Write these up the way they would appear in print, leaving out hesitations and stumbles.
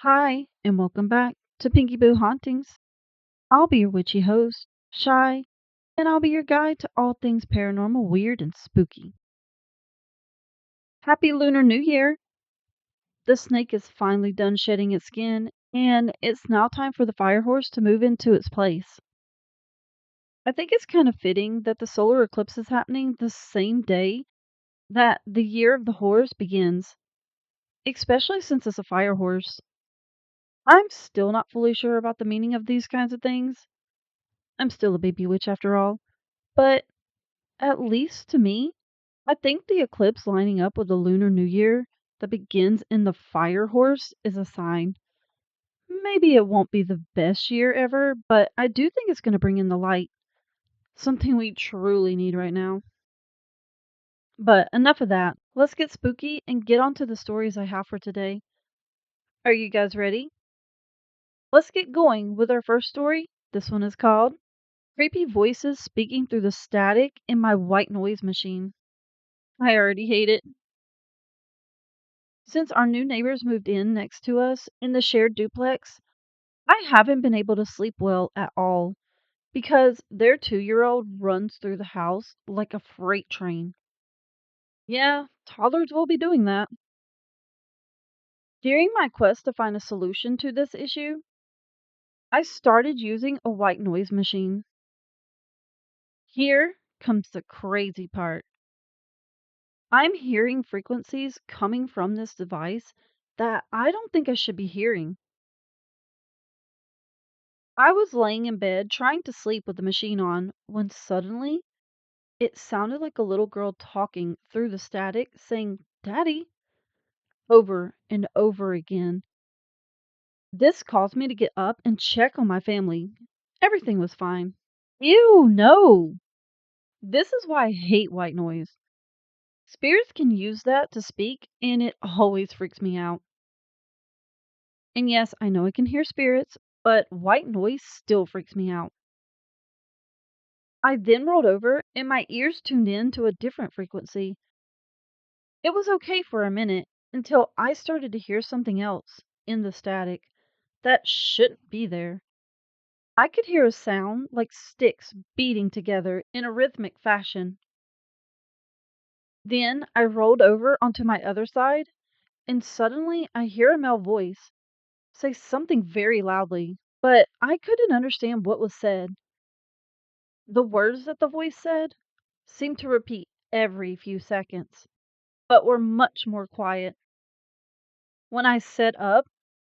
Hi, and welcome back to Pinky Boo Hauntings. I'll be your witchy host, Shy, and I'll be your guide to all things paranormal, weird, and spooky. Happy Lunar New Year! The snake is finally done shedding its skin, and it's now time for the fire horse to move into its place. I think it's kind of fitting that the solar eclipse is happening the same day that the year of the horse begins, especially since it's a fire horse. I'm still not fully sure about the meaning of these kinds of things. I'm still a baby witch after all. But at least to me, I think the eclipse lining up with the Lunar New Year that begins in the fire horse is a sign. Maybe it won't be the best year ever, but I do think it's going to bring in the light, something we truly need right now. But enough of that. Let's get spooky and get on to the stories I have for today. Are you guys ready? Let's get going with our first story. This one is called Creepy Voices Speaking Through the Static in My White Noise Machine. I already hate it. Since our new neighbors moved in next to us in the shared duplex, I haven't been able to sleep well at all because their 2-year-old runs through the house like a freight train. Yeah, toddlers will be doing that. During my quest to find a solution to this issue, I started using a white noise machine. Here comes the crazy part. I'm hearing frequencies coming from this device that I don't think I should be hearing. I was laying in bed trying to sleep with the machine on when suddenly it sounded like a little girl talking through the static, saying, "Daddy," over and over again. This caused me to get up and check on my family. Everything was fine. Ew, no! This is why I hate white noise. Spirits can use that to speak, and it always freaks me out. And yes, I know I can hear spirits, but white noise still freaks me out. I then rolled over and my ears tuned in to a different frequency. It was okay for a minute until I started to hear something else in the static that shouldn't be there. I could hear a sound like sticks beating together in a rhythmic fashion. Then I rolled over onto my other side, and suddenly I hear a male voice say something very loudly, but I couldn't understand what was said. The words that the voice said seemed to repeat every few seconds, but were much more quiet. When I sat up,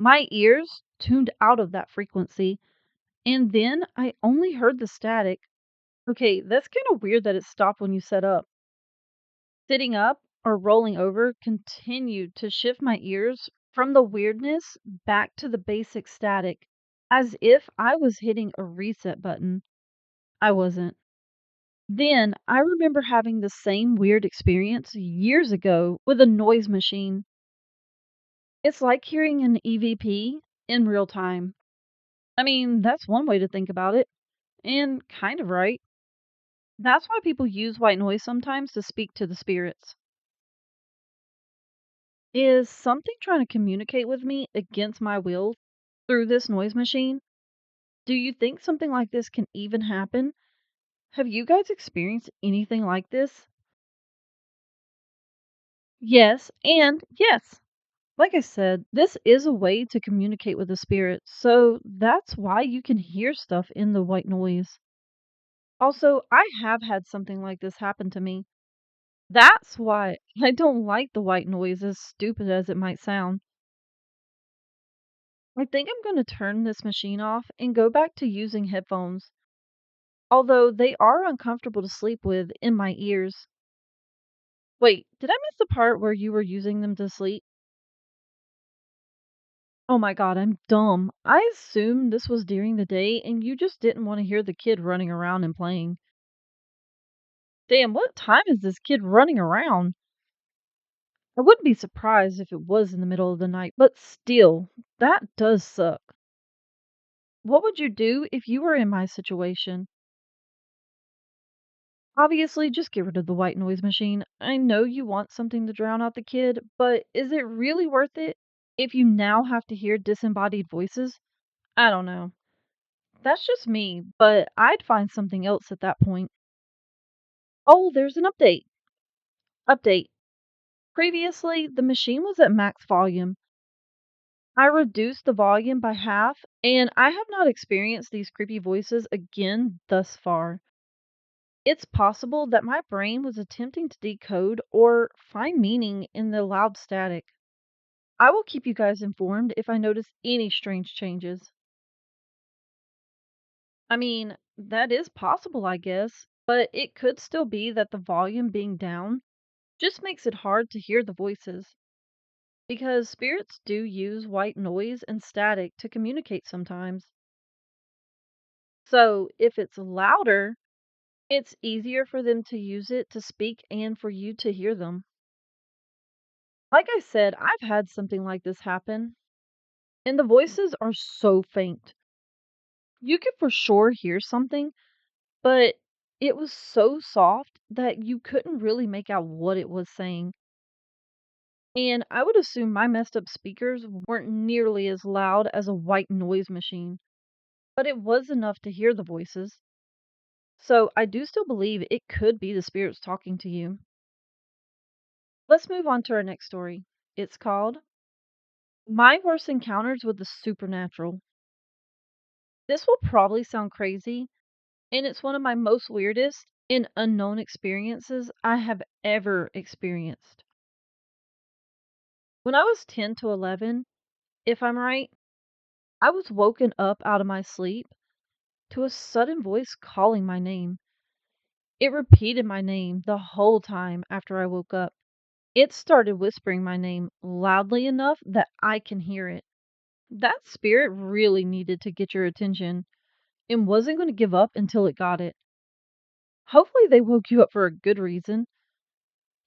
my ears tuned out of that frequency, and then I only heard the static. Okay, that's kind of weird that it stopped when you set up. Sitting up or rolling over continued to shift my ears from the weirdness back to the basic static, as if I was hitting a reset button. I wasn't. Then I remember having the same weird experience years ago with a noise machine. It's like hearing an EVP in real time. I mean, that's one way to think about it, and kind of right. That's why people use white noise sometimes to speak to the spirits. Is something trying to communicate with me against my will through this noise machine? Do you think something like this can even happen? Have you guys experienced anything like this? Yes, and yes. Like I said, this is a way to communicate with the spirits, so that's why you can hear stuff in the white noise. Also, I have had something like this happen to me. That's why I don't like the white noise, as stupid as it might sound. I think I'm going to turn this machine off and go back to using headphones, although they are uncomfortable to sleep with in my ears. Wait, did I miss the part where you were using them to sleep? Oh my god, I'm dumb. I assumed this was during the day and you just didn't want to hear the kid running around and playing. Damn, what time is this kid running around? I wouldn't be surprised if it was in the middle of the night, but still, that does suck. What would you do if you were in my situation? Obviously, just get rid of the white noise machine. I know you want something to drown out the kid, but is it really worth it? If you now have to hear disembodied voices, I don't know. That's just me, but I'd find something else at that point. Oh, there's an update. Update. Previously, the machine was at max volume. I reduced the volume by half, and I have not experienced these creepy voices again thus far. It's possible that my brain was attempting to decode or find meaning in the loud static. I will keep you guys informed if I notice any strange changes. I mean, that is possible, I guess, but it could still be that the volume being down just makes it hard to hear the voices. Because spirits do use white noise and static to communicate sometimes. So if it's louder, it's easier for them to use it to speak and for you to hear them. Like I said, I've had something like this happen, and the voices are so faint. You could for sure hear something, but it was so soft that you couldn't really make out what it was saying. And I would assume my messed up speakers weren't nearly as loud as a white noise machine, but it was enough to hear the voices. So I do still believe it could be the spirits talking to you. Let's move on to our next story. It's called My Worst Encounters with the Supernatural. This will probably sound crazy, and it's one of my most weirdest and unknown experiences I have ever experienced. When I was 10 to 11, if I'm right, I was woken up out of my sleep to a sudden voice calling my name. It repeated my name the whole time after I woke up. It started whispering my name loudly enough that I can hear it. That spirit really needed to get your attention and wasn't going to give up until it got it. Hopefully, they woke you up for a good reason.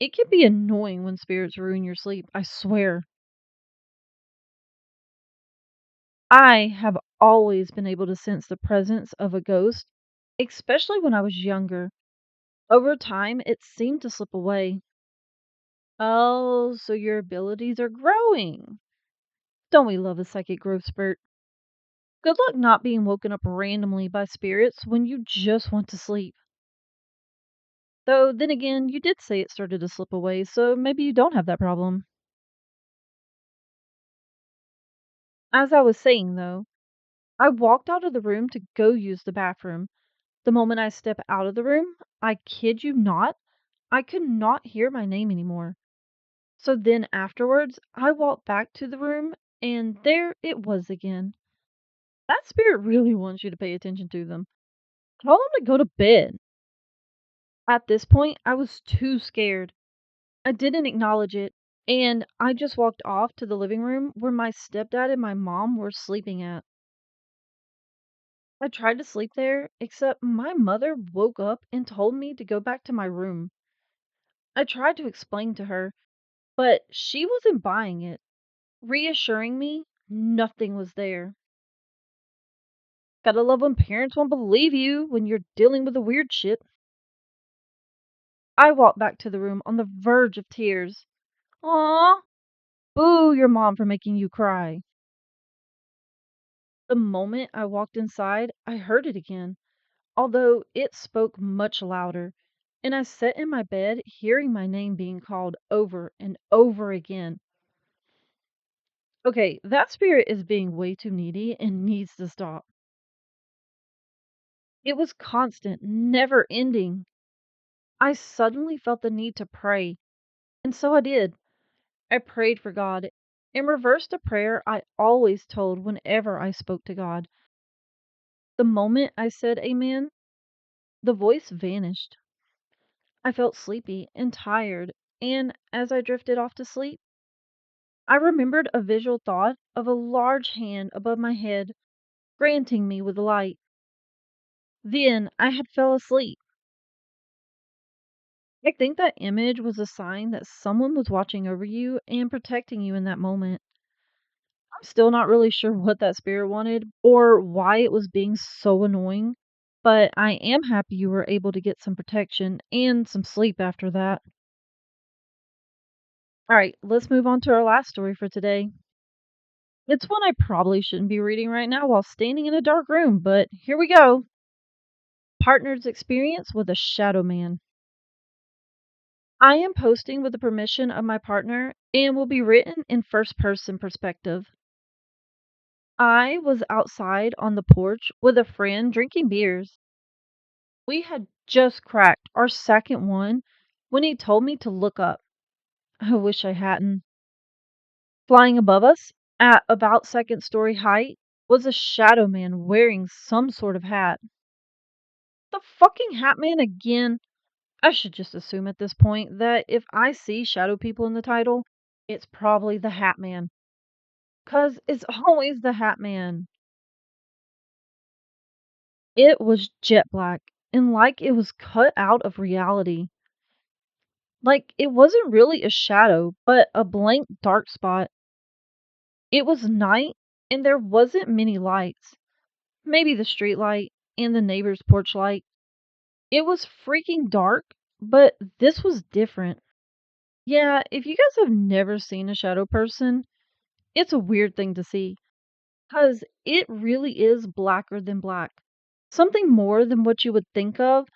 It can be annoying when spirits ruin your sleep, I swear. I have always been able to sense the presence of a ghost, especially when I was younger. Over time, it seemed to slip away. Oh, so your abilities are growing. Don't we love a psychic growth spurt? Good luck not being woken up randomly by spirits when you just want to sleep. Though, then again, you did say it started to slip away, so maybe you don't have that problem. As I was saying, though, I walked out of the room to go use the bathroom. The moment I step out of the room, I kid you not, I could not hear my name anymore. So then afterwards, I walked back to the room, and there it was again. That spirit really wants you to pay attention to them. Tell them to go to bed. At this point, I was too scared. I didn't acknowledge it, and I just walked off to the living room where my stepdad and my mom were sleeping at. I tried to sleep there, except my mother woke up and told me to go back to my room. I tried to explain to her, but she wasn't buying it, reassuring me nothing was there. Gotta love when parents won't believe you when you're dealing with the weird shit. I walked back to the room on the verge of tears. Aw, boo your mom for making you cry. The moment I walked inside, I heard it again, although it spoke much louder, and I sat in my bed hearing my name being called over and over again. Okay, that spirit is being way too needy and needs to stop. It was constant, never ending. I suddenly felt the need to pray, and so I did. I prayed for God and reversed a prayer I always told whenever I spoke to God. The moment I said amen, the voice vanished. I felt sleepy and tired, and as I drifted off to sleep, I remembered a visual thought of a large hand above my head, granting me with light. Then I had fell asleep. I think that image was a sign that someone was watching over you and protecting you in that moment. I'm still not really sure what that spirit wanted or why it was being so annoying, but I am happy you were able to get some protection and some sleep after that. All right, let's move on to our last story for today. It's one I probably shouldn't be reading right now while standing in a dark room, but here we go. Partner's experience with a shadow man. I am posting with the permission of my partner and will be written in first person perspective. I was outside on the porch with a friend drinking beers. We had just cracked our second one when he told me to look up. I wish I hadn't. Flying above us, at about second story height, was a shadow man wearing some sort of hat. The fucking hat man again. I should just assume at this point that if I see shadow people in the title, it's probably the hat man. 'Cause it's always the hat man. It was jet black and like it was cut out of reality. Like it wasn't really a shadow, but a blank dark spot. It was night and there wasn't many lights. Maybe the street light and the neighbor's porch light. It was freaking dark, but this was different. Yeah, if you guys have never seen a shadow person, it's a weird thing to see. 'Cause it really is blacker than black. Something more than what you would think of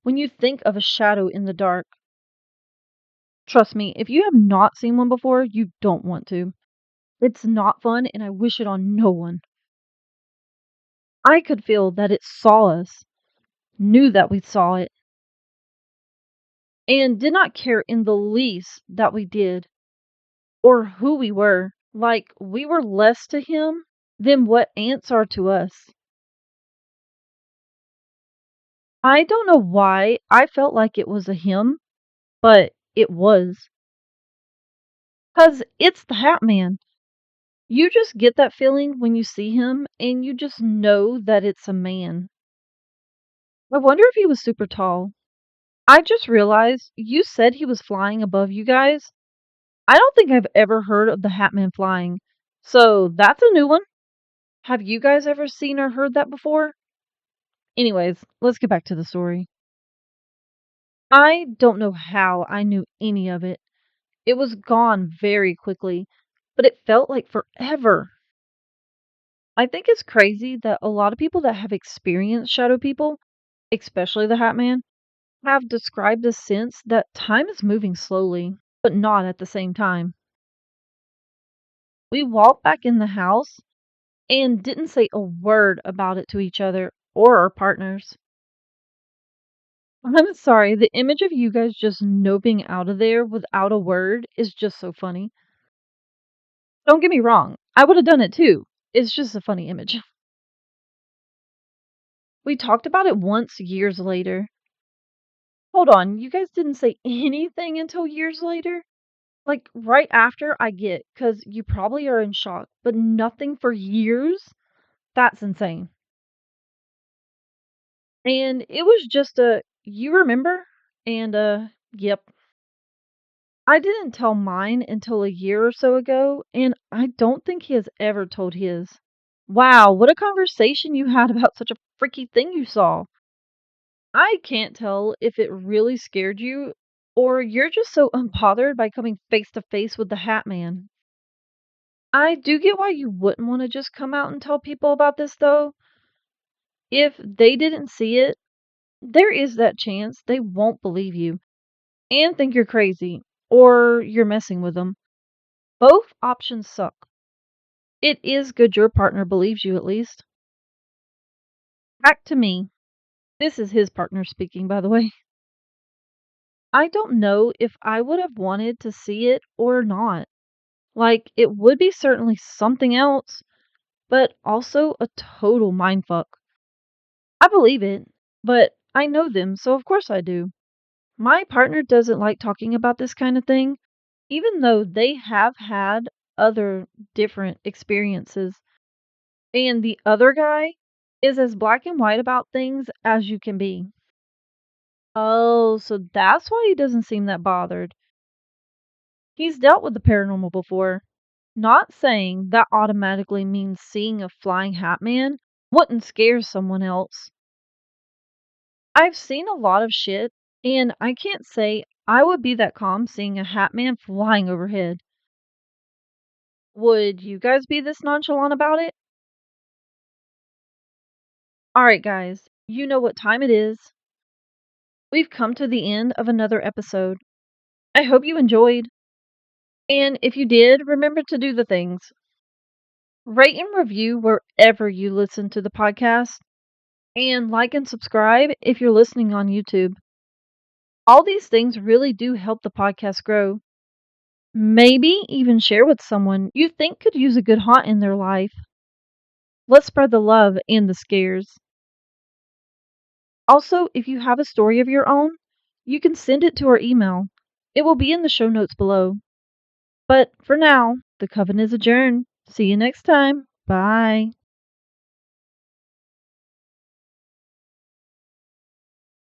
when you think of a shadow in the dark. Trust me, if you have not seen one before, you don't want to. It's not fun, and I wish it on no one. I could feel that it saw us, knew that we saw it, and did not care in the least that we did, or who we were. Like, we were less to him than what ants are to us. I don't know why I felt like it was a him, but it was. 'Cause it's the Hat Man. You just get that feeling when you see him, and you just know that it's a man. I wonder if he was super tall. I just realized you said he was flying above you guys. I don't think I've ever heard of the Hat Man flying, so that's a new one. Have you guys ever seen or heard that before? Anyways, let's get back to the story. I don't know how I knew any of it. It was gone very quickly, but it felt like forever. I think it's crazy that a lot of people that have experienced shadow people, especially the Hat Man, have described the sense that time is moving slowly, but not at the same time. We walked back in the house and didn't say a word about it to each other or our partners. I'm sorry, the image of you guys just noping out of there without a word is just so funny. Don't get me wrong, I would have done it too. It's just a funny image. We talked about it once years later. Hold on, you guys didn't say anything until years later? Like, right after I get, because you probably are in shock, but nothing for years? That's insane. And it was just a, "You remember?" And, "Yep." I didn't tell mine until a year or so ago, and I don't think he has ever told his. Wow, what a conversation you had about such a freaky thing you saw. I can't tell if it really scared you or you're just so unbothered by coming face to face with the Hat Man. I do get why you wouldn't want to just come out and tell people about this, though. If they didn't see it, there is that chance they won't believe you and think you're crazy or you're messing with them. Both options suck. It is good your partner believes you at least. Back to me. This is his partner speaking, by the way. I don't know if I would have wanted to see it or not. Like, it would be certainly something else, but also a total mindfuck. I believe it, but I know them, so of course I do. My partner doesn't like talking about this kind of thing, even though they have had other different experiences. And the other guy is as black and white about things as you can be. Oh, so that's why he doesn't seem that bothered. He's dealt with the paranormal before. Not saying that automatically means seeing a flying hat man wouldn't scare someone else. I've seen a lot of shit, and I can't say I would be that calm seeing a hat man flying overhead. Would you guys be this nonchalant about it? Alright, guys, you know what time it is. We've come to the end of another episode. I hope you enjoyed. And if you did, remember to do the things. Rate and review wherever you listen to the podcast. And like and subscribe if you're listening on YouTube. All these things really do help the podcast grow. Maybe even share with someone you think could use a good haunt in their life. Let's spread the love and the scares. Also, if you have a story of your own, you can send it to our email. It will be in the show notes below. But for now, the coven is adjourned. See you next time. Bye.